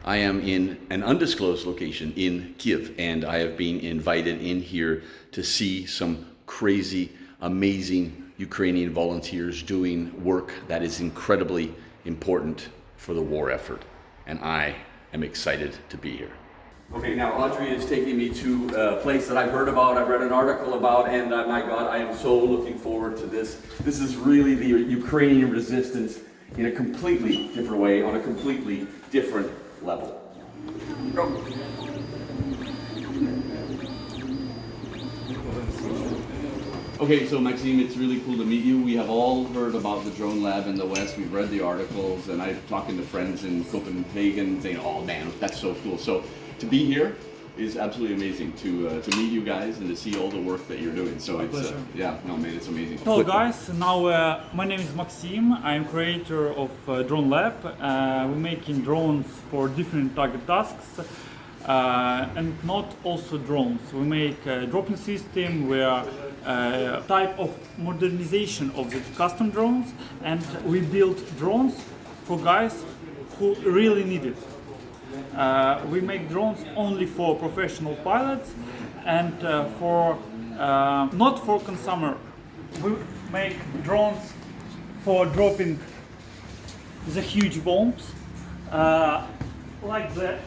I am in an undisclosed location in Kyiv, and I have been invited in here to see some crazy, amazing Ukrainian volunteers doing work that is incredibly important for the war effort. And I am excited to be here. Okay, now Audrey is taking me to a place that I've heard about, I've read an article about, and my God, I am so looking forward to this. This is really the Ukrainian resistance in a completely different way, on a completely different level. Go. Okay, so Maxim, it's really cool to meet you. We have all heard about the drone lab in the West. We've read the articles, and I'm talking to friends in Copenhagen saying, oh man, that's so cool. So to be here is absolutely amazing, to meet you guys and to see all the work that you're doing. So it's, yeah, no man, it's amazing. Hello guys, now my name is Maxim. I'm creator of Drone Lab. We're making drones for different target tasks. And not also drones. We make a dropping system, we are a type of modernization of the custom drones, and we build drones for guys who really need it. We make drones only for professional pilots and for not for consumer. We make drones for dropping the huge bombs like that.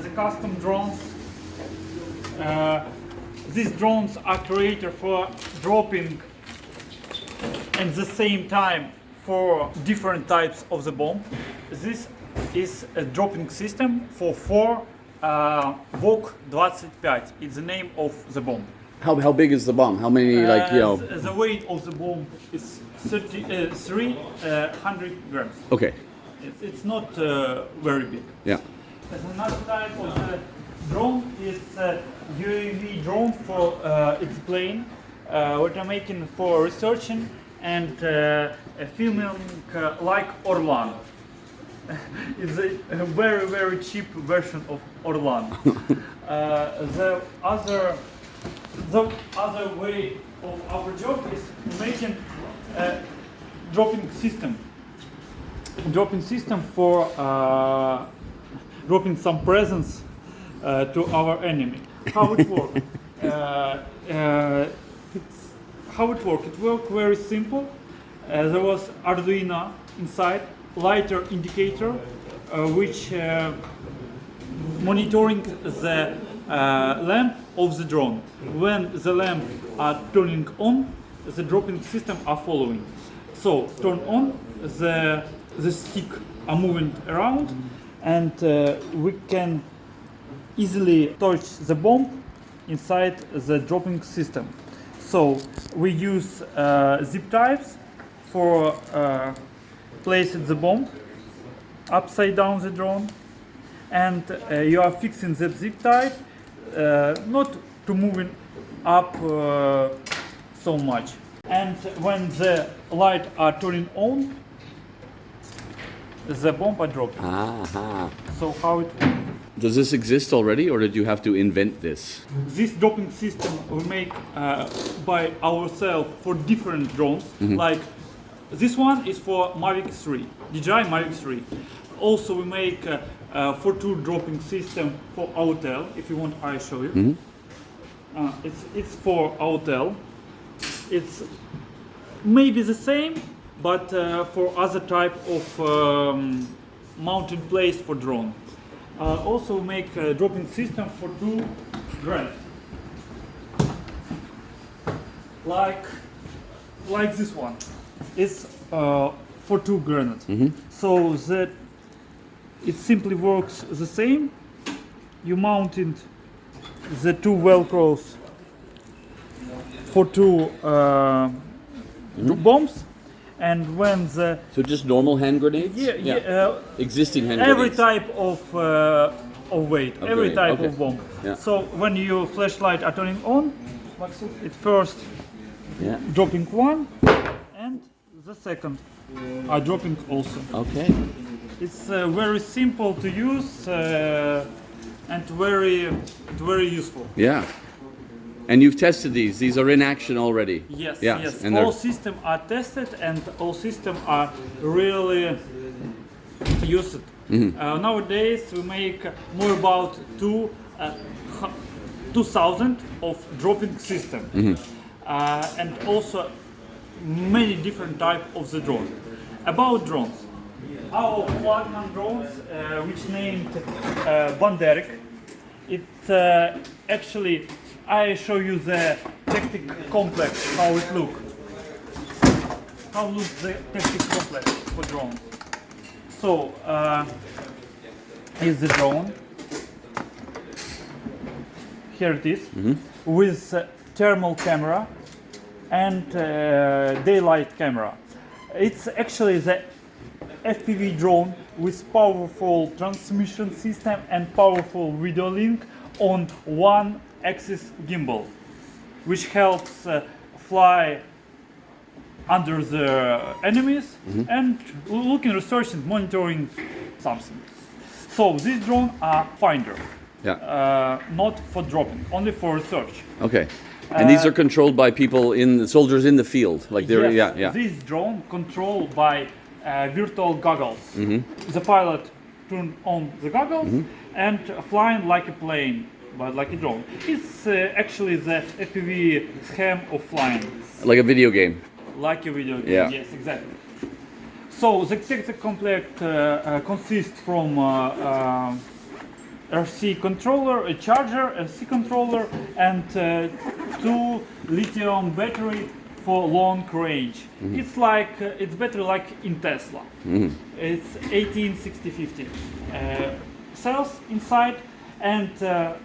The custom drones. These drones are created for dropping at the same time for different types of the bomb. This is a dropping system for 4 VOK 25. It's the name of the bomb. How big is the bomb? How many, like, you know? The weight of the bomb is 300 grams. Okay. It's not very big. Yeah. Another type of the drone is UAV drone for its plane. What I'm making for researching and filming like Orlan. It's a very, very cheap version of Orlan. The other way of our job is making a dropping system. Dropping system for dropping some presents to our enemy. How it works? It worked very simple. There was Arduino inside, lighter indicator, which monitoring the lamp of the drone. When the lamp are turning on, the dropping system are following. So turn on, the stick are moving around, and we can easily touch the bomb inside the dropping system. So we use zip ties for placing the bomb upside down the drone, and you are fixing the zip tie not to moving up so much. And when the light are turning on, the bomb are dropping. So how it works? Does this exist already, or did you have to invent this? This dropping system we make by ourselves for different drones. Like this one is for Mavic 3, DJI Mavic 3. Also we make for 2 dropping system for Autel. If you want, I show you. It's for Autel. It's maybe the same, but for other type of mounting place for drone. Also make a dropping system for 2 grenades, like this one. It's for 2 grenades. So that it simply works the same. You mounted the 2 velcros for 2 bombs. And when the... So just normal hand grenades? Existing hand grenades? Every type of weight, every type of bomb. So when your flashlight are turning on, it first dropping one, and the second are dropping also. Okay. It's very simple to use and very useful. Yeah. And you've tested these. These are in action already. Yes, yeah. yes. And all systems are tested, and all systems are really used Nowadays we make more about 2,000 of dropping system, and also many different type of the drone. About drones, our flagman drones, which named Banderik, it actually, I show you the tactic complex, how it look. How looks the tactic complex for drones. So, is the drone. Here it is, with thermal camera and daylight camera. It's actually the FPV drone with powerful transmission system and powerful video link on one axis gimbal, which helps fly under the enemies and looking, researching, monitoring something. So these drones are finder, not for dropping, only for research. Okay. And these are controlled by people soldiers in the field, like they're Yes, this drone controlled by virtual goggles. The pilot turn on the goggles and flying like a plane, but like a drone. It's actually the FPV scheme of flying. like a video game. Like a video game, Yeah. yes, exactly. So the tactic complete consists from RC controller, a charger, a C controller, and 2 lithium battery for long range. It's like it's battery like in Tesla. It's 186050 cells inside, and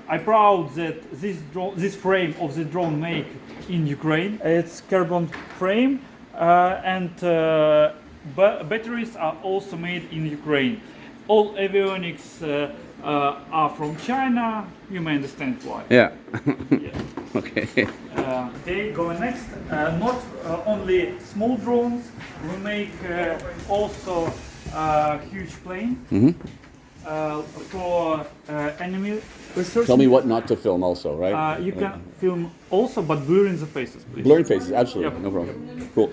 I'm proud that this frame of the drone made in Ukraine. It's carbon frame, and batteries are also made in Ukraine. All avionics are from China. You may understand why. Yeah. Yeah. Okay. Okay, going next. Not only small drones, we make also huge plane for enemy research. Tell me what not to film also, right? You can film also, but blurring the faces, please. Blurring faces, absolutely, Yep. no problem. Cool.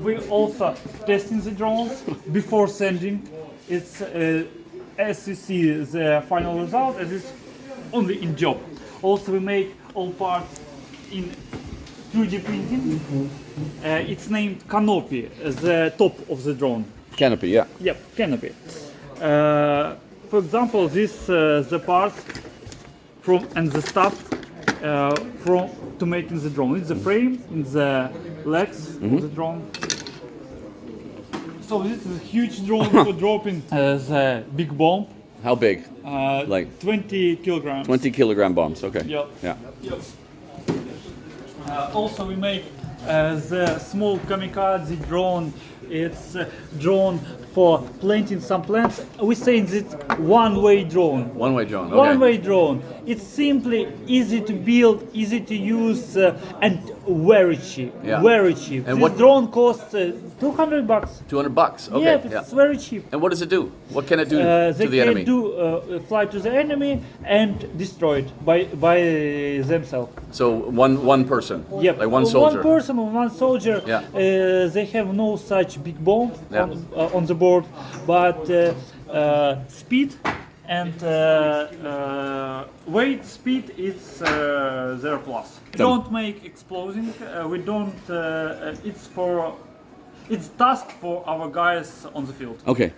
We also testing the drones before sending. It's as you see the final result, as is only in job. Also, we make all parts in 3D printing. It's named Canopy, the top of the drone. Canopy, yeah. Yep, Canopy. For example, this the parts from and the stuff from to making the drone. It's the frame, it's the legs of the drone. So this is a huge drone for dropping the big bomb. How big? Like 20 kilograms. 20 kilogram bombs, okay. Yep. Yeah. Yep. Also, we make the small kamikaze drone. It's a drone for planting some plants. We say it's one-way drone. One-way drone, okay. One-way drone. It's simply easy to build, easy to use, and very cheap. Yeah. Very cheap. And this what- drone costs $200. $200, okay. Yeah, it's very cheap. And what does it do? What can it do They to the can enemy? fly to the enemy and destroy it by themselves. So one person, Yep. like one soldier. One person or one soldier. Yeah. They have no such big bomb Yeah. on the board, but speed and weight, speed is their plus. We don't make exploding. We don't. It's task for our guys on the field. Okay.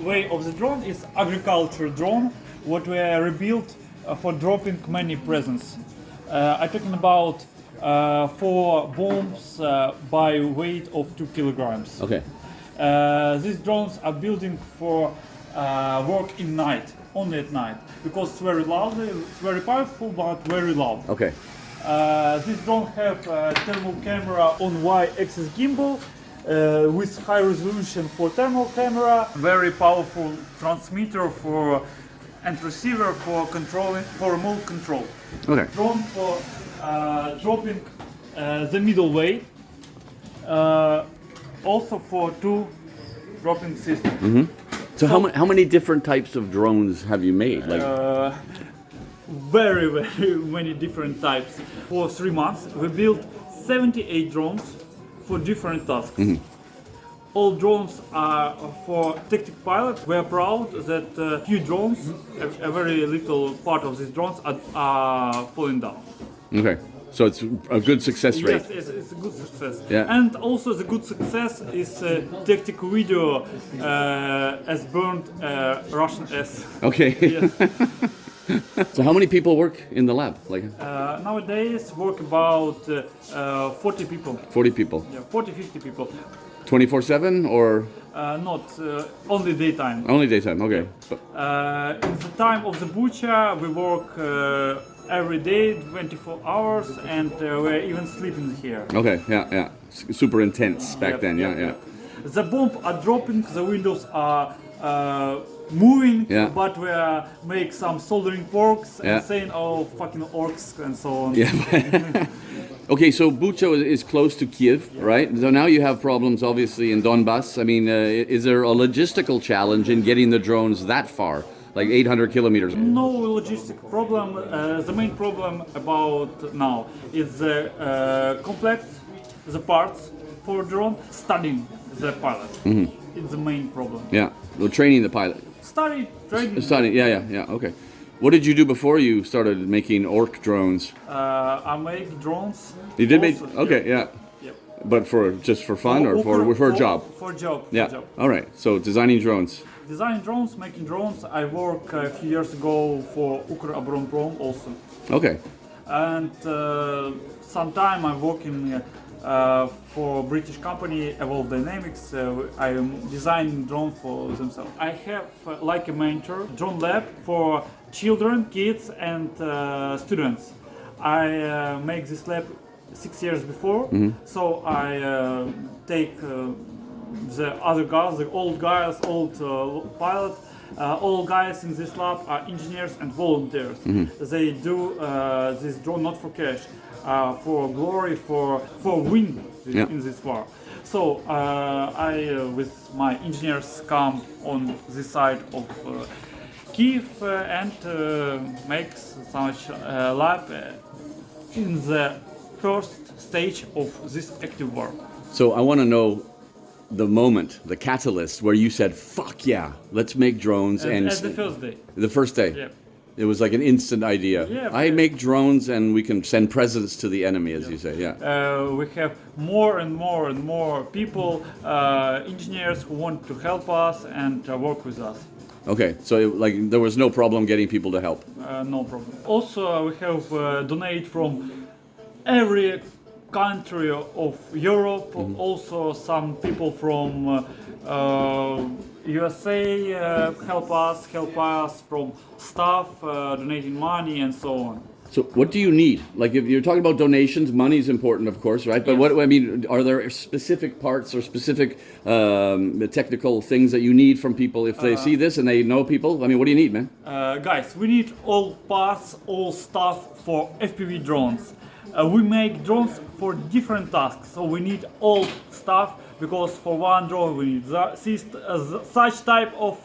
Way of the drone is agriculture drone, what we rebuilt for dropping many presents. I'm talking about 4 bombs by weight of 2 kilograms. Okay. These drones are building for work in night, only at night, because it's very loud, it's very powerful, but very loud. Okay. This drone have thermal camera on Y-axis gimbal with high resolution for thermal camera, very powerful transmitter for and receiver for controlling for remote control. Okay. Drone for dropping the middle way, also for 2 dropping systems. So how many different types of drones have you made? Like, Very many different types. For 3 months, we built 78 drones for different tasks. All drones are for tactic pilot. We are proud that few drones, a very little part of these drones are falling down. Okay, so it's a good success rate. Yes, it's a good success. Yeah. And also the good success is tactic video as burned Russian S. Okay. Yes. So how many people work in the lab? Like Nowadays work about 40 people. 40 people. Yeah, 40, 50 people. 24/7 or Not only daytime. only daytime? Okay. But, In the time of the Bucha, we work every day, 24 hours, and we're even sleeping here. okay. Yeah. Yeah. Super intense back Yep, then. yep, Yeah. yep. The bomb are dropping, the windows are moving, Yeah. but we make some soldering works Yeah. and saying, oh, fucking orcs and so on. Yeah. Okay, so Bucha is close to Kyiv, right? So now you have problems, obviously, in Donbas. I mean, is there a logistical challenge in getting the drones that far, like 800 kilometers? No logistic problem. The main problem about now is the complex, the parts for drone, studying the pilot. It's the main problem. Yeah, well, training the pilot. Study, training. Studying, yeah. Okay. What did you do before you started making orc drones? I make drones. You did make, also, okay, yeah. Yep. But just for fun or for a job? For job. Yeah. For job. All right. So designing drones. Design drones, making drones. I worked a few years ago for Ukроборонпром also. Okay. And sometime I'm working for British company Evolve Dynamics. I am designing drone for themselves. I have like a mentor drone lab for children, kids, and students. I make this lab 6 years before, so I take the other guys, the old guys, old pilot. All guys in this lab are engineers and volunteers. They do this drone not for cash, for glory, for win in this war. So I, with my engineers, come on this side of Kyiv and make such lab in the first stage of this active war. So I want to know the moment, the catalyst where you said, fuck yeah, let's make drones. And At the first day. The first day? Yeah. It was like an instant idea. Yeah, I make drones and we can send presents to the enemy, as you say, yeah. We have more and more and more people, engineers who want to help us and work with us. Okay, so like there was no problem getting people to help. No problem. Also, we have donate from every country of Europe. Also, some people from USA help us from staff, donating money and so on. So what do you need? Like if you're talking about donations, money is important, of course, right? But Yes. what I mean, are there specific parts or specific technical things that you need from people if they see this and they know people? I mean, what do you need, man? Guys, we need all parts, all stuff for FPV drones. We make drones for different tasks, so we need all stuff because for one drone we need such type of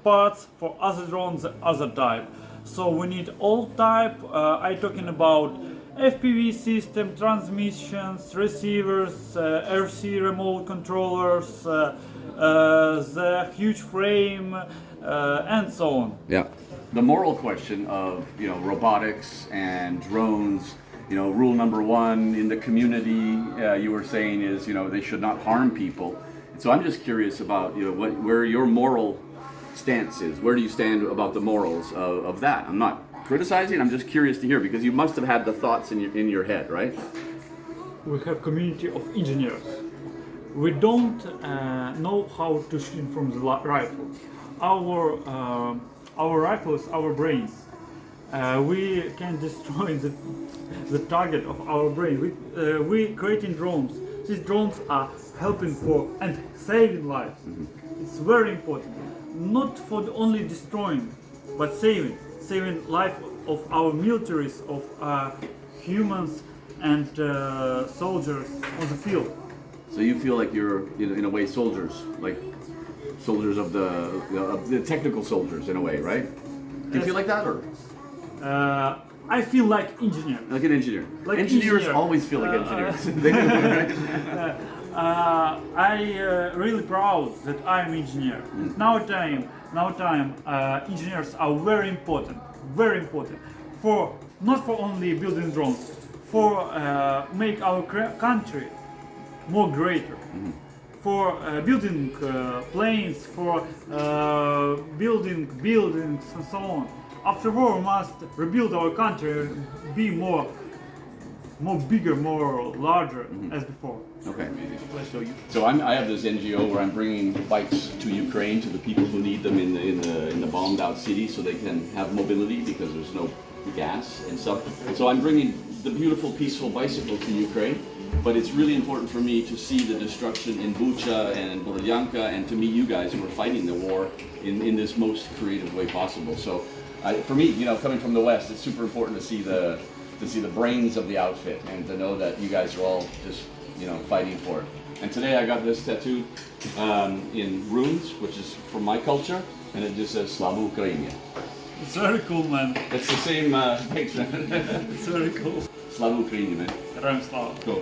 parts, for other drones other type. So we need all type. I'm talking about FPV system, transmissions, receivers, RC remote controllers, the huge frame, and so on. Yeah. The moral question of, robotics and drones, rule number one in the community, you were saying is, they should not harm people. So I'm just curious about, where your moral stance is. Where do you stand about the morals of that? I'm not criticizing, I'm just curious to hear because you must have had the thoughts in your head, right? We have community of engineers. We don't know how to shoot from the rifle. Our rifle is our brain. We can destroy the target of our brain. We creating drones. These drones are helping for and saving lives. It's very important. Not for only destroying, but saving life of our militaries, of humans and soldiers on the field. So you feel like you're, in a way, soldiers, like soldiers of the technical soldiers in a way, right? Do you feel like that, or? I feel like engineer. Like an engineer. Like Engineers engineer. always feel like engineers. They do, right? I really proud that I'm engineer. Now time, engineers are very important for not for only building drones, for make our country more greater, for building planes, for building buildings and so on. After war, we must rebuild our country, be more bigger, more larger as before. Okay. So I have this NGO where I'm bringing bikes to Ukraine, to the people who need them in the bombed out city, so they can have mobility because there's no gas and stuff. And so I'm bringing the beautiful, peaceful bicycle to Ukraine. But it's really important for me to see the destruction in Bucha and Borodyanka, and to meet you guys who are fighting the war in this most creative way possible. So for me, coming from the West, it's super important to see the brains of the outfit and to know that you guys are all just fighting for it. And today I got this tattoo in runes, which is from my culture, and it just says Slava Ukrainian. It's very cool, man. It's the same. Thanks, man. It's very cool. Slava Ukrainian, man. Героям слава. Cool.